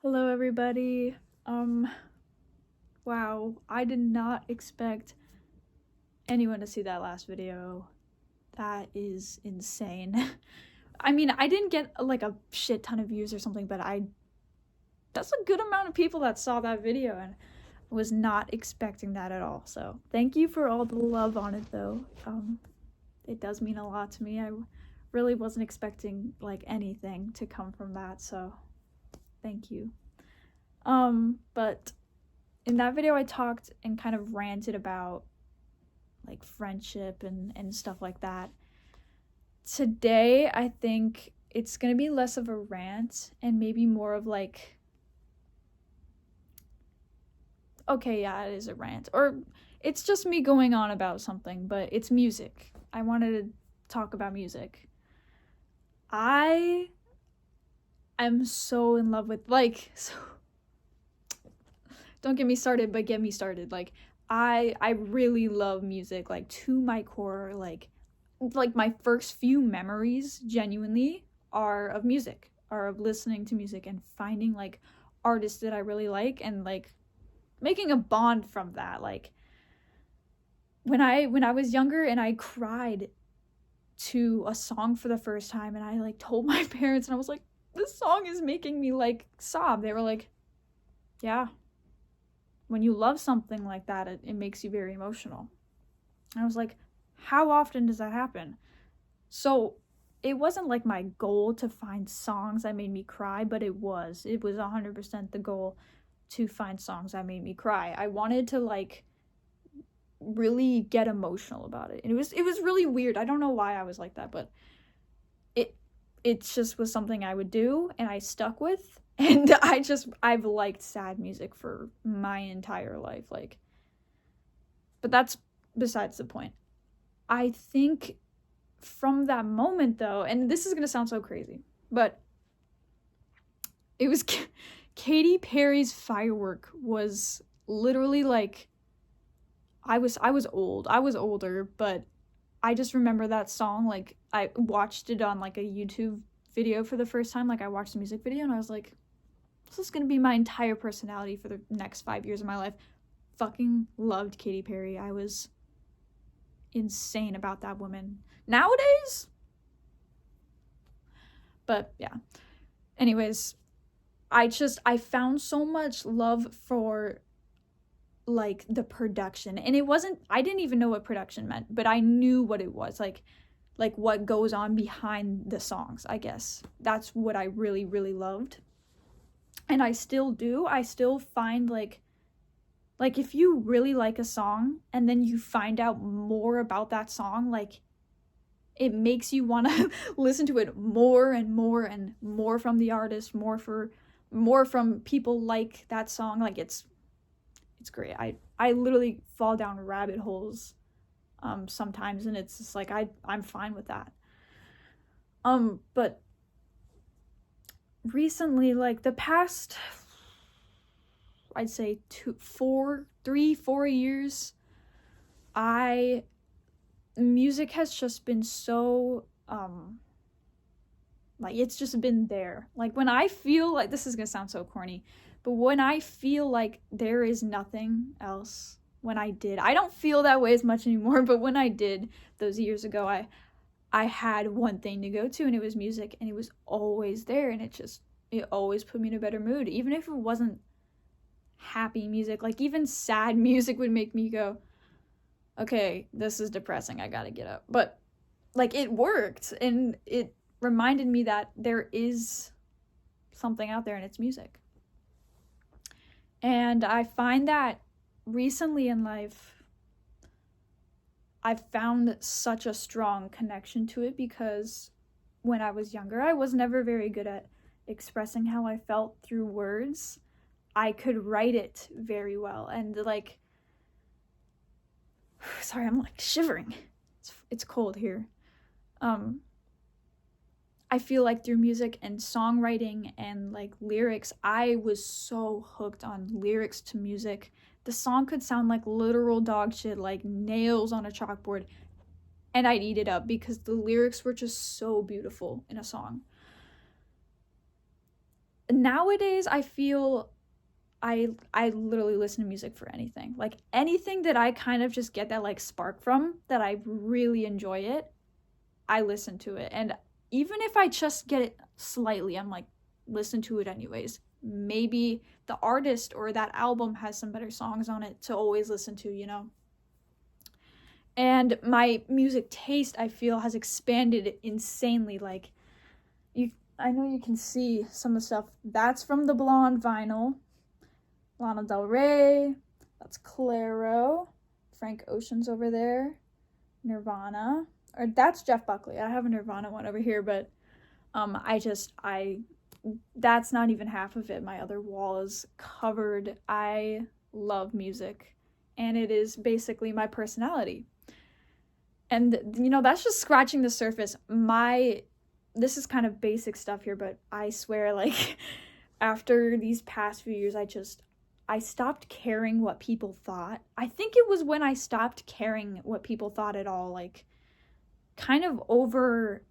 Hello everybody. Wow, I did not expect anyone to see that last video. That is insane. I mean, I didn't get like a shit ton of views or something, but that's a good amount of people that saw that video and was not expecting that at all. So, thank you for all the love on it though. It does mean a lot to me. I really wasn't expecting like anything to come from that, so thank you. But in that video I talked and kind of ranted about like friendship and stuff like that. Today I think it's gonna be less of a rant and maybe more of like, okay, yeah, it is a rant, or it's just me going on about something, but it's music. I wanted to talk about music. I am so in love with so don't get me started, but get me started. I really love music, like to my core. Like my first few memories genuinely are of music, are of listening to music and finding like artists that I really like and like making a bond from that. Like when I was younger and I cried to a song for the first time and I like told my parents and I was like, this song is making me like sob. They were like, yeah, when you love something like that, it makes you very emotional. And I was like, how often does that happen? So it wasn't like my goal to find songs that made me cry, but it was 100% the goal to find songs that made me cry. I wanted to like really get emotional about it. And it was really weird. I don't know why I was like that, but it it just was something I would do and I stuck with. And I've liked sad music for my entire life, like, but that's besides the point. I think from that moment though, and this is going to sound so crazy, but it was Katy Perry's Firework was literally like, I was old. I was older, but I just remember that song. Like I watched it on like a YouTube video for the first time. Like I watched the music video and I was like, this is gonna be my entire personality for the next 5 years of my life. Fucking loved Katy Perry. I was insane about that woman. Nowadays, but yeah. Anyways, I found so much love for like the production, and it wasn't, I didn't even know what production meant, but I knew what it was, like what goes on behind the songs. I guess that's what I really really loved, and I still do. I still find like if you really like a song and then you find out more about that song, like it makes you want to listen to it more and more and more from the artist, more from people like that song. Like it's great. I literally fall down rabbit holes sometimes, and it's just like I'm fine with that. But recently, like the past, I'd say 4 years, I music has just been so like it's just been there. Like when I feel like, this is gonna sound so corny, but when I feel like there is nothing else, when I don't feel that way as much anymore, but when I did those years ago, I had one thing to go to and it was music, and it was always there, and it always put me in a better mood, even if it wasn't happy music. Like even sad music would make me go, okay, this is depressing, I gotta get up. But like it worked, and it reminded me that there is something out there and it's music. And I find that recently in life I've found such a strong connection to it, because when I was younger I was never very good at expressing how I felt through words. I could write it very well, and like, sorry, I'm like shivering. It's cold here. I feel like through music and songwriting and like lyrics, I was so hooked on lyrics to music. The song could sound like literal dog shit, like nails on a chalkboard, and I'd eat it up because the lyrics were just so beautiful in a song. nowadays I feel I literally listen to music for anything. Like anything that I kind of just get that like spark from, that I really enjoy it, I listen to it. And even if I just get it slightly, I'm like, listen to it anyways. Maybe the artist or that album has some better songs on it to always listen to, you know? And my music taste, I feel, has expanded insanely. Like, I know you can see some of the stuff. That's from the Blonde vinyl. Lana Del Rey. That's Clairo. Frank Ocean's over there. Nirvana. Or that's Jeff Buckley. I have a Nirvana one over here, but that's not even half of it. My other wall is covered. I love music, and it is basically my personality. And, you know, that's just scratching the surface. This is kind of basic stuff here, but I swear, like, after these past few years, I stopped caring what people thought. I think it was when I stopped caring what people thought at all, like, kind of over,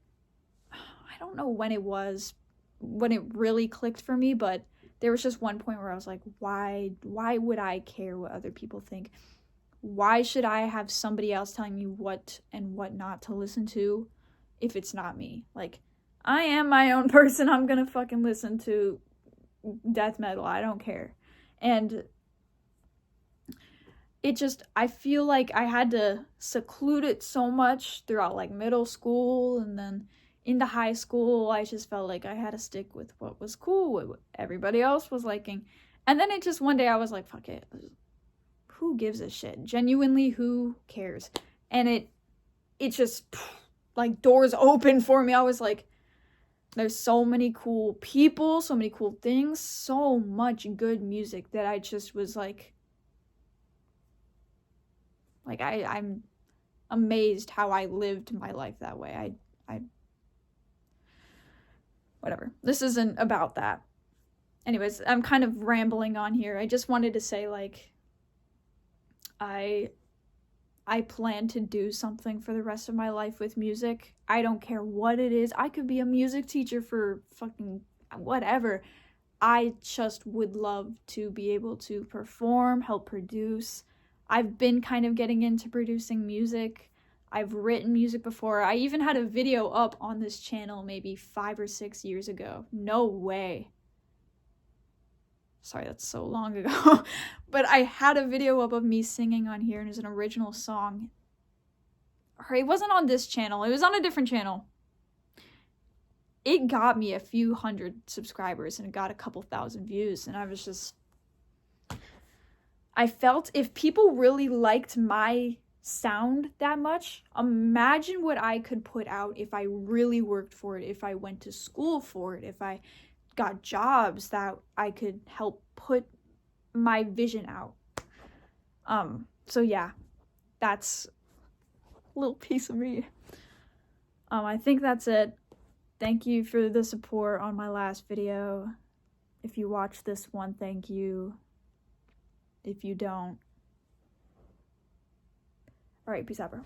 I don't know when it really clicked for me, but there was just one point where I was like, why would I care what other people think? Why should I have somebody else telling me what and what not to listen to if it's not me? Like, I am my own person. I'm gonna fucking listen to death metal. I don't care. And I feel like I had to seclude it so much throughout like middle school, and then into high school, I just felt like I had to stick with what was cool, what everybody else was liking. And then it just one day I was like, fuck it. Who gives a shit? Genuinely, who cares? And it just, like, doors open for me. I was like, there's so many cool people, so many cool things, so much good music that I just was like I'm amazed how I lived my life that way. I whatever. This isn't about that. Anyways, I'm kind of rambling on here. I just wanted to say, like, I plan to do something for the rest of my life with music. I don't care what it is. I could be a music teacher for fucking whatever. I just would love to be able to perform, help produce. I've been kind of getting into producing music. I've written music before. I even had a video up on this channel maybe 5 or 6 years ago. No way. Sorry, that's so long ago. But I had a video up of me singing on here, and it's an original song. Or it wasn't on this channel. It was on a different channel. It got me a few hundred subscribers, and it got a couple thousand views, and I was just... I felt if people really liked my sound that much, imagine what I could put out if I really worked for it, if I went to school for it, if I got jobs that I could help put my vision out. So yeah, that's a little piece of me. I think that's it. Thank you for the support on my last video. If you watched this one, thank you. If you don't, alright, peace out, bro.